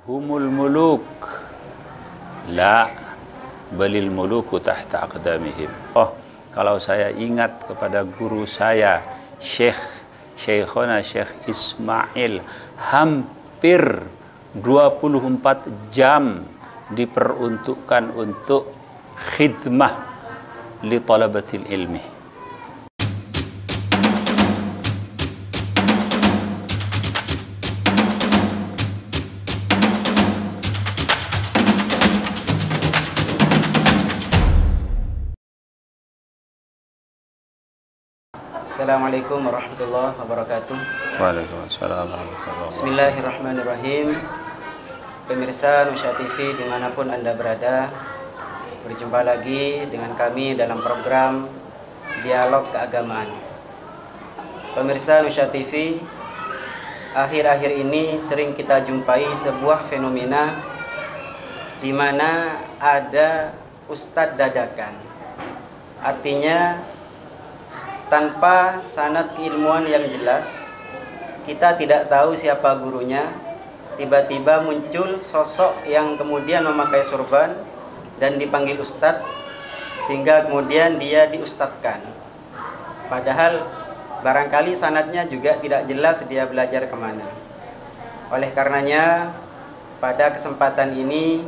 humul muluk la balil muluku tahta aqdamihim. Oh, kalau saya ingat kepada guru saya Syekhona Syekh Ismail, hampir 24 jam diperuntukkan untuk khidmah li talabatil ilmi. Assalamualaikum warahmatullahi wabarakatuh. Waalaikumsalam warahmatullahi wabarakatuh. Bismillahirrahmanirrahim. Pemirsa Nusya TV dimanapun Anda berada, berjumpa lagi dengan kami dalam program Dialog Keagamaan. Pemirsa Nusya TV, akhir-akhir ini sering kita jumpai sebuah fenomena di mana ada ustadz dadakan. Artinya tanpa sanad keilmuan yang jelas, kita tidak tahu siapa gurunya. Tiba-tiba muncul sosok yang kemudian memakai sorban dan dipanggil ustadz, sehingga kemudian dia diustadkan. Padahal barangkali sanadnya juga tidak jelas dia belajar kemana. Oleh karenanya, pada kesempatan ini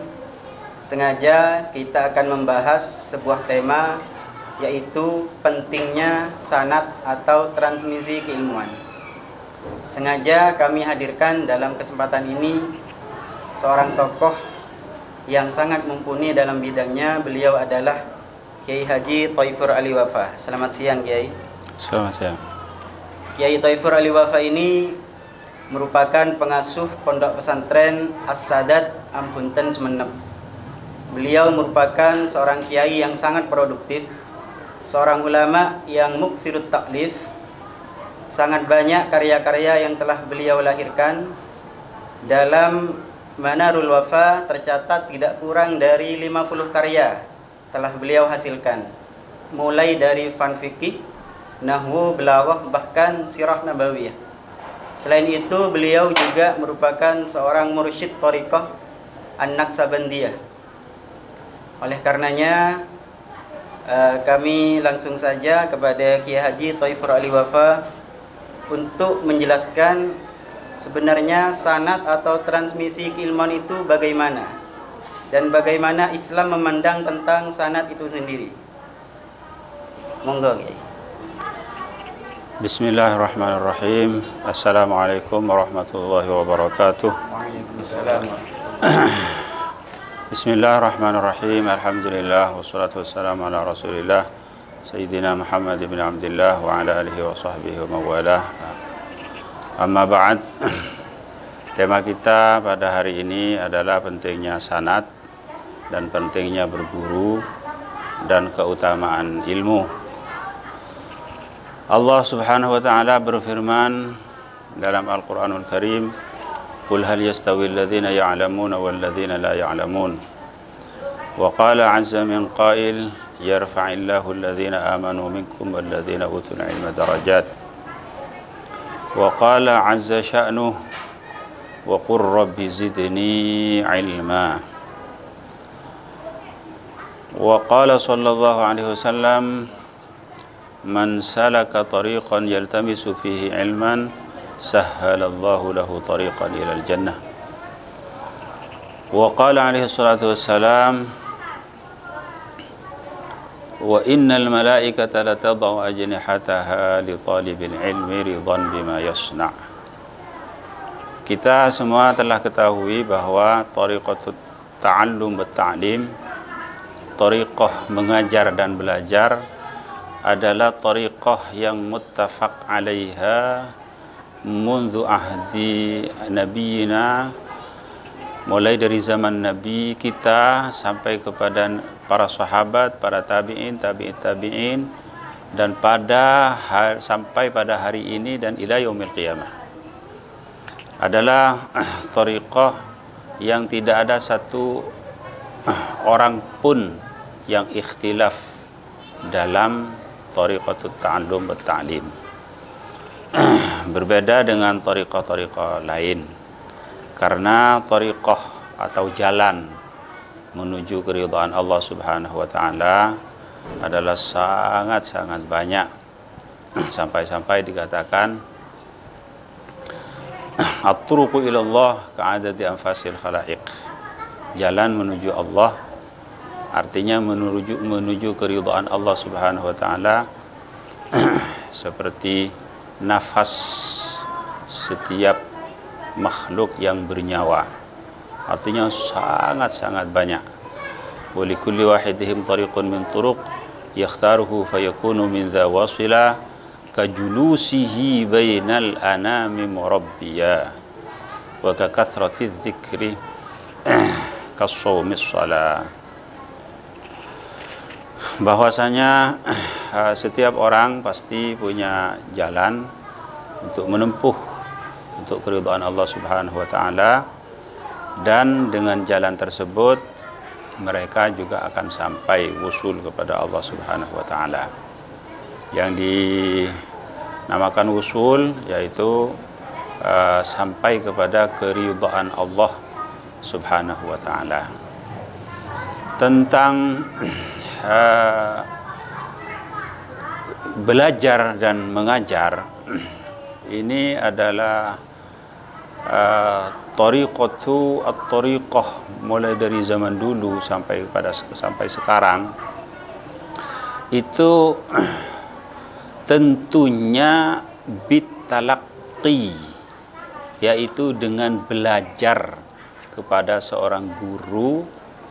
sengaja kita akan membahas sebuah tema, yaitu pentingnya sanad atau transmisi keilmuan. Sengaja kami hadirkan dalam kesempatan ini seorang tokoh yang sangat mumpuni dalam bidangnya. Beliau adalah Kiai Haji Thoifur Ali Wafa. Selamat siang, Kiai. Selamat siang. Kiai Thoifur Ali Wafa ini merupakan pengasuh pondok pesantren As-Sadat Ampunten Sumeneb. Beliau merupakan seorang kiai yang sangat produktif, seorang ulama yang muksirut taklif. Sangat banyak karya-karya yang telah beliau lahirkan. Dalam Manarul Wafa tercatat tidak kurang dari 50 karya telah beliau hasilkan, mulai dari fan fikih, nahwu, balaghah, bahkan sirah nabawiyah. Selain itu, beliau juga merupakan seorang mursyid thariqah An-Naqsabandiyah. Oleh karenanya, kami langsung saja kepada Kiai Haji Thoifur Ali Wafa untuk menjelaskan sebenarnya sanad atau transmisi keilmuan itu bagaimana, dan bagaimana Islam memandang tentang sanad itu sendiri. Monggo, Kiai. Bismillahirrahmanirrahim. Assalamualaikum warahmatullahi wabarakatuh. Waalaikumsalam. Bismillahirrahmanirrahim. Alhamdulillah wassalatu wassalamu ala Rasulillah Sayyidina Muhammad ibn Abdullah wa ala alihi wa sahbihi wa mawalah. Amma ba'd. Tema kita pada hari ini adalah pentingnya sanad dan pentingnya berguru dan keutamaan ilmu. Allah Subhanahu wa taala berfirman dalam Al-Qur'anul Karim, "Qul hal yastawi alladhina ya'lamuna wal ladzina la ya'lamun." Wa qala 'azza min qail, "Yarfa'illahu alladhina amanu minkum wal ladzina utul 'ilma darajat." Wa qala 'azza sya'nuhu, "Wa qur rabbi zidni 'ilma." Wa qala sallallahu alaihi wasallam, "Man salaka tariqan yaltamisu fihi 'ilman sahhalallahu lahu tariqan ilal jannah." Wa qala alaihi salatu wassalam, "Wa innal malaikata latadau ajnihataha li talibil ilmi ridhan bima yasna'." Kita semua telah ketahui bahwa tariqatut ta'allum wa ta'lim, tariqah mengajar dan belajar, adalah tariqah yang muttafaq alaiha mundu ahdi nabiyina, mulai dari zaman Nabi kita sampai kepada para sahabat, para tabi'in, tabi'in, dan sampai pada hari ini dan ila yaumil qiyamah. Adalah tariqah yang tidak ada satu orang pun yang ikhtilaf dalam tariqatut ta'allum wa ta'lim. Berbeda dengan tariqah-tariqah lain. Karena thariqah atau jalan menuju keridhaan Allah Subhanahu wa taala adalah sangat-sangat banyak, sampai-sampai dikatakan at-turuqu ilallah ka'adadi anfasil khalaiq. Jalan menuju Allah artinya menuju keridhaan Allah Subhanahu wa taala seperti nafas setiap makhluk yang bernyawa. Artinya sangat-sangat banyak. Wa likulli wahidihim tariqun min turuq yakhtaruhu fayakunu min dha wasila kajulusihi bainal anami murabbiya wa kakathrati dzikri kasawmis shalah. Bahwasanya setiap orang pasti punya jalan untuk menempuh untuk keridhaan Allah Subhanahu wa taala, dan dengan jalan tersebut mereka juga akan sampai wusul kepada Allah Subhanahu wa taala. Yang dinamakan wusul yaitu sampai kepada keridhaan Allah Subhanahu wa taala. Tentang belajar dan mengajar, ini adalah tariqatu at-tariqah mulai dari zaman dulu sampai sekarang itu tentunya bitalaqqi, yaitu dengan belajar kepada seorang guru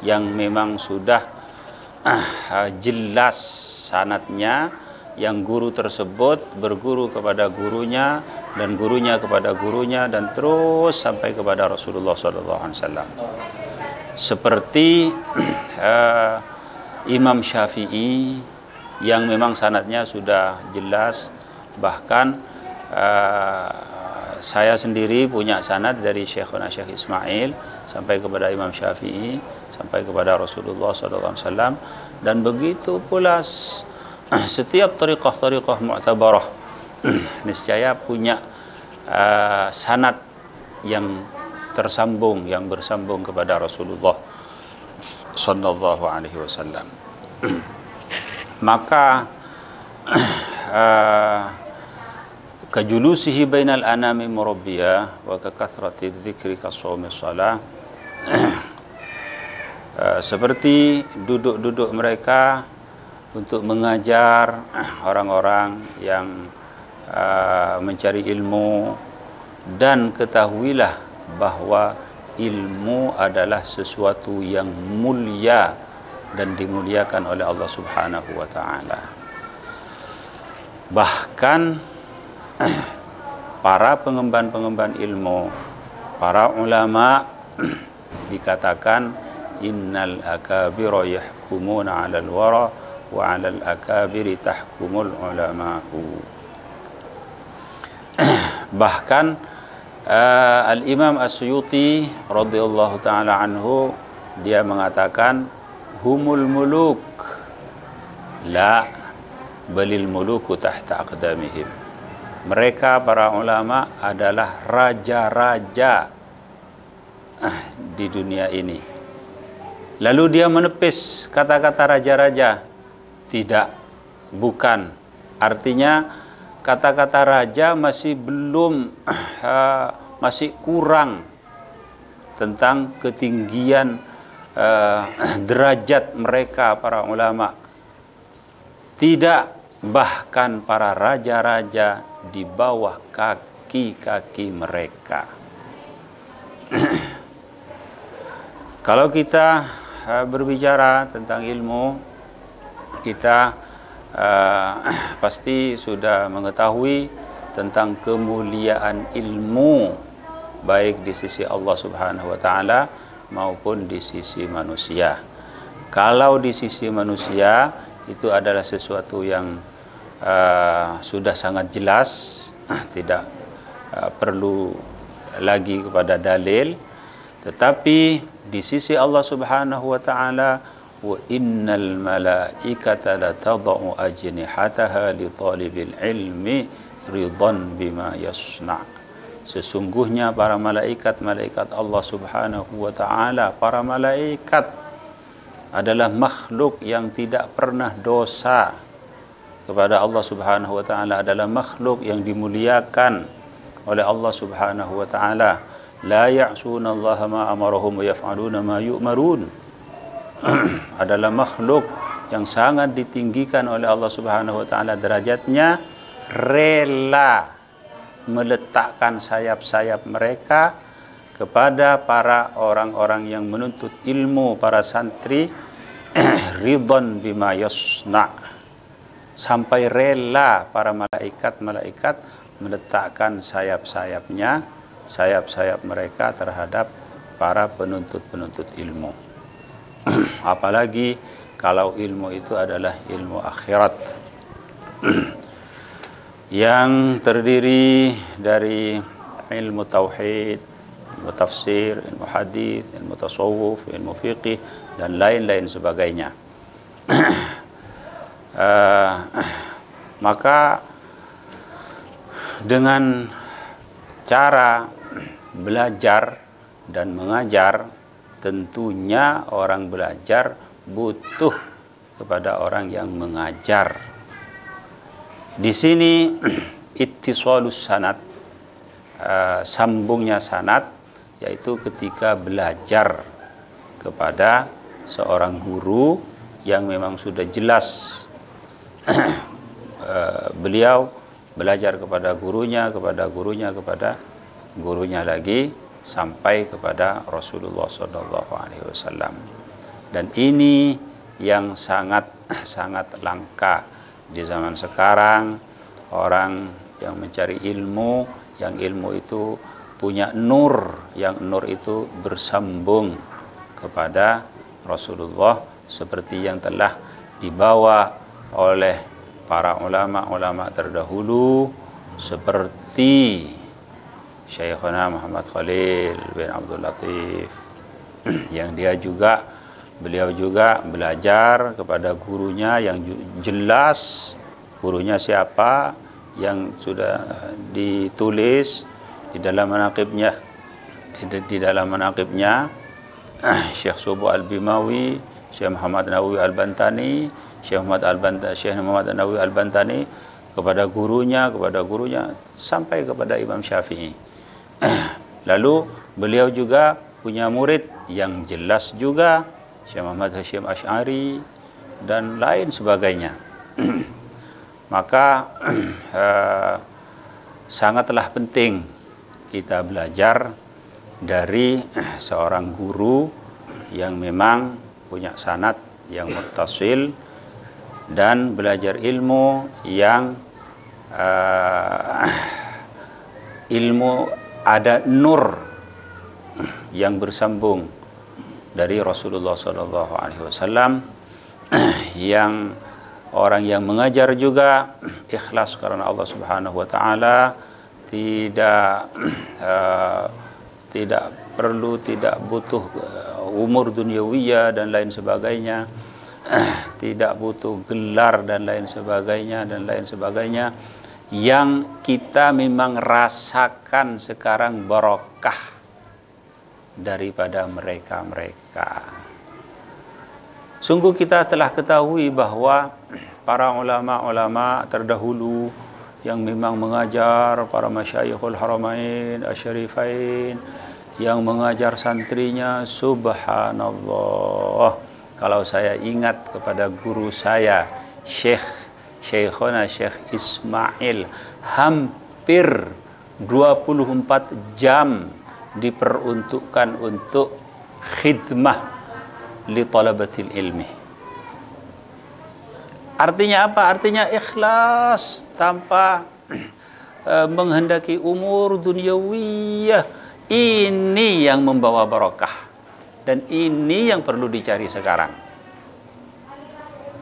yang memang sudah jelas sanadnya, yang guru tersebut berguru kepada gurunya dan gurunya kepada gurunya dan terus sampai kepada Rasulullah SAW. Seperti Imam Syafi'i yang memang sanadnya sudah jelas, bahkan saya sendiri punya sanad dari Syekhuna Syekh Ismail sampai kepada Imam Syafi'i sampai kepada Rasulullah SAW, dan begitu pula setiap tariqah mu'tabarah niscaya punya sanad yang tersambung, yang bersambung kepada Rasulullah sallallahu alaihi wasallam. Maka kajulusihi bainal anami murabbiya wa kakathrati dzikri kasawmis shalah, seperti duduk-duduk mereka untuk mengajar orang-orang yang mencari ilmu, dan ketahuilah bahwa ilmu adalah sesuatu yang mulia dan dimuliakan oleh Allah Subhanahu wa taala. Bahkan para pengemban ilmu, para ulama dikatakan innal akabira yahkumuna 'alal wara wa 'alal akabiri tahkumul ulama'u. Bahkan Al-Imam As-Suyuti radhiyallahu taala anhu dia mengatakan humul muluk la balil muluku tahta aqdamihim. Mereka para ulama adalah raja-raja di dunia ini. Lalu dia menepis kata-kata raja-raja. Tidak, bukan. Artinya kata-kata raja masih belum, masih kurang tentang ketinggian derajat mereka para ulama. Tidak, bahkan para raja-raja di bawah kaki-kaki mereka. Kalau kita berbicara tentang ilmu, kita pasti sudah mengetahui tentang kemuliaan ilmu baik di sisi Allah Subhanahu wa taala maupun di sisi manusia. Kalau di sisi manusia itu adalah sesuatu yang sudah sangat jelas, tidak perlu lagi kepada dalil. Tetapi di sisi Allah Subhanahu wa taala, wa innal malaikata latadau ajnihataha li talibil ilmi ridan bima yasna. Sesungguhnya para malaikat Allah Subhanahu wa ta'ala, para malaikat adalah makhluk yang tidak pernah dosa kepada Allah Subhanahu wa ta'ala, adalah makhluk yang dimuliakan oleh Allah Subhanahu wa ta'ala. La ya'suna Allah ma amarahum wa yaf'aluna ma yu'marun. Adalah makhluk yang sangat ditinggikan oleh Allah Subhanahu wa ta'ala derajatnya, rela meletakkan sayap-sayap mereka kepada para orang-orang yang menuntut ilmu, para santri, ridwan bima yasna', sampai rela para malaikat meletakkan sayap-sayap mereka terhadap para penuntut ilmu. Apalagi kalau ilmu itu adalah ilmu akhirat yang terdiri dari ilmu tauhid, ilmu tafsir, ilmu hadis, ilmu tasawuf, ilmu fiqih, dan lain-lain sebagainya. Maka dengan cara belajar dan mengajar, tentunya orang belajar butuh kepada orang yang mengajar. Di sini ittisalus sanad, sambungnya sanad, yaitu ketika belajar kepada seorang guru yang memang sudah jelas beliau belajar kepada gurunya lagi sampai kepada Rasulullah SAW. Dan ini yang sangat langka di zaman sekarang, orang yang mencari ilmu, yang ilmu itu punya nur, yang nur itu bersambung kepada Rasulullah, seperti yang telah dibawa oleh para ulama terdahulu, seperti Syekhuna Muhammad Khalil bin Abdul Latif, yang beliau juga belajar kepada gurunya yang jelas, gurunya siapa, yang sudah ditulis di dalam manaqibnya, Syekh Subuh Al-Bimawi, Syekh Muhammad Nawawi Al-Bantani, Syekh Muhammad Nawawi Al-Bantani, kepada gurunya sampai kepada Imam Syafi'i. Lalu beliau juga punya murid yang jelas juga, Syekh Muhammad Hashim Asy'ari dan lain sebagainya. Maka sangatlah penting kita belajar dari seorang guru yang memang punya sanad yang muttasil, dan belajar ilmu yang ilmu ada nur yang bersambung dari Rasulullah SAW, yang orang yang mengajar juga ikhlas karena Allah Subhanahu wa ta'ala, tidak butuh umur duniawiyah dan lain sebagainya, tidak butuh gelar dan lain sebagainya, yang kita memang rasakan sekarang barokah daripada mereka. Sungguh kita telah ketahui bahwa para ulama terdahulu yang memang mengajar, para masyayikhul haramain asyarifain, yang mengajar santrinya, subhanallah, kalau saya ingat kepada guru saya Syekhona Syekh Ismail, hampir 24 jam diperuntukkan untuk khidmah li talabatil ilmi. Artinya apa? Artinya ikhlas tanpa menghendaki umur duniawiyah. Ini yang membawa barokah, dan ini yang perlu dicari sekarang,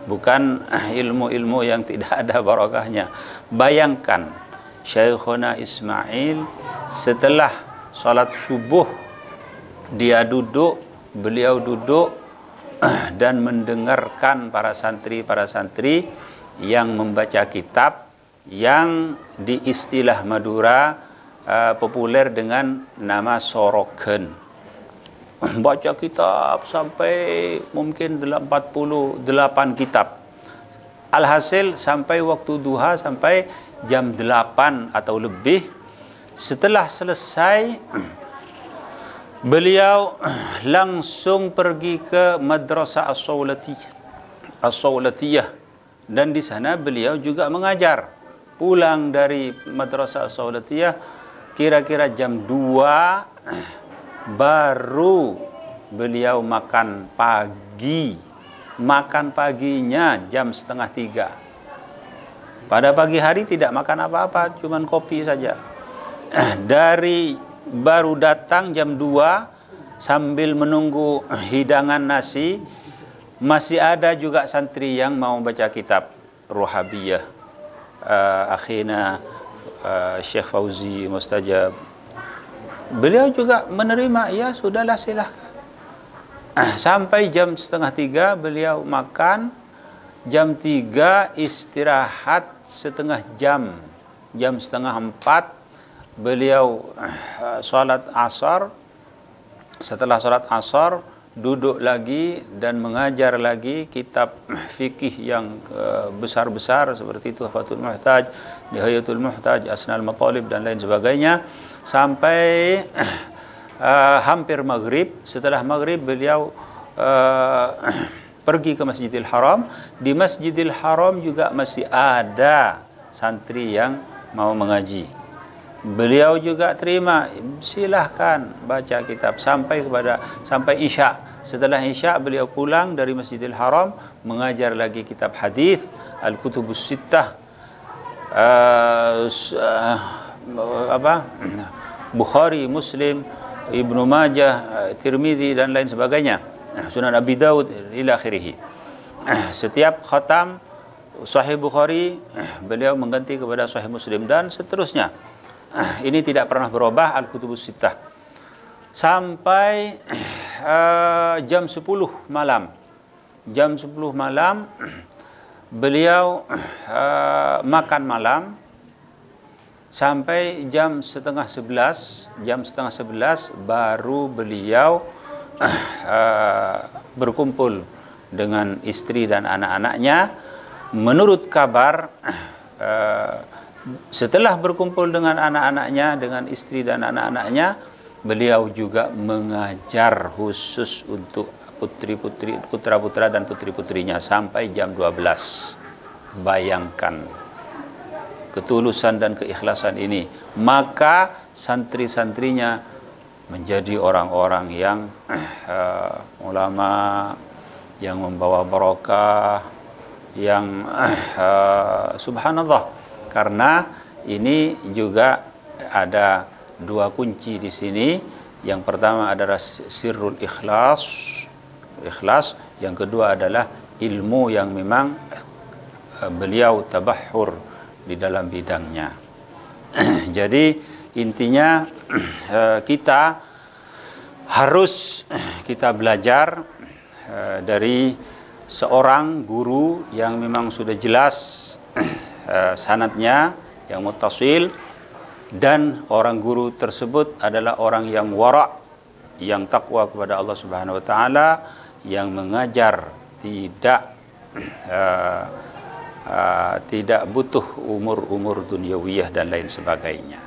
bukan ilmu-ilmu yang tidak ada barokahnya. Bayangkan Syekhona Ismail setelah salat subuh beliau duduk dan mendengarkan para santri yang membaca kitab yang di istilah Madura populer dengan nama Sorogen. Baca kitab sampai mungkin 48 kitab. Alhasil sampai waktu duha, sampai jam 8 atau lebih. Setelah selesai, beliau langsung pergi ke Madrasah As-Sawlatiyah, dan di sana beliau juga mengajar. Pulang dari Madrasah As-Sawlatiyah kira-kira jam 2 baru beliau makan pagi. Makan paginya jam 2:30. Pada pagi hari tidak makan apa-apa, cuman kopi saja. Dari baru datang jam 2 sambil menunggu hidangan nasi, masih ada juga santri yang mau baca kitab Ruhabiyah. Akhina Syekh Fauzi Mustajab, beliau juga menerima, ya sudahlah silahkan. Sampai jam 2:30 beliau makan, jam 3 istirahat setengah jam, jam 3:30 beliau sholat asar. Setelah sholat asar duduk lagi dan mengajar lagi kitab fikih yang besar-besar seperti Tuhfatul Muhtaj, Nihayatul Muhtaj, Asnal Matalib dan lain sebagainya, sampai hampir maghrib. Setelah maghrib beliau pergi ke Masjidil Haram. Di Masjidil Haram juga masih ada santri yang mau mengaji. Beliau juga terima, silahkan baca kitab sampai Isya. Setelah Isya beliau pulang dari Masjidil Haram, mengajar lagi kitab hadis, Al-Kutubus Sittah, Bukhari, Muslim, Ibnu Majah, Tirmidzi dan lain sebagainya, Sunan Abi Daud ila akhirih. Setiap khatam Sahih Bukhari beliau mengganti kepada Sahih Muslim dan seterusnya. Ini tidak pernah berubah, Al-Kutubus Sittah, sampai jam 10 malam. Jam 10 malam beliau makan malam sampai jam 10:30. Jam 10:30 baru beliau berkumpul dengan istri dan anak-anaknya. Menurut kabar, setelah berkumpul dengan anak-anaknya, dengan istri dan anak-anaknya, beliau juga mengajar khusus untuk putra-putra dan putri-putrinya sampai jam 12. Bayangkan ketulusan dan keikhlasan ini. Maka santri-santrinya menjadi orang-orang yang ulama, yang membawa barokah, yang subhanallah. Karena ini juga ada dua kunci di sini. Yang pertama adalah sirrul ikhlas, yang kedua adalah ilmu yang memang beliau tabahhur di dalam bidangnya. Jadi intinya kita harus belajar dari seorang guru yang memang sudah jelas sanadnya, yang muttasil, dan orang guru tersebut adalah orang yang wara', yang takwa kepada Allah Subhanahu wa taala, yang mengajar tidak butuh umur-umur dunyawiyah dan lain sebagainya.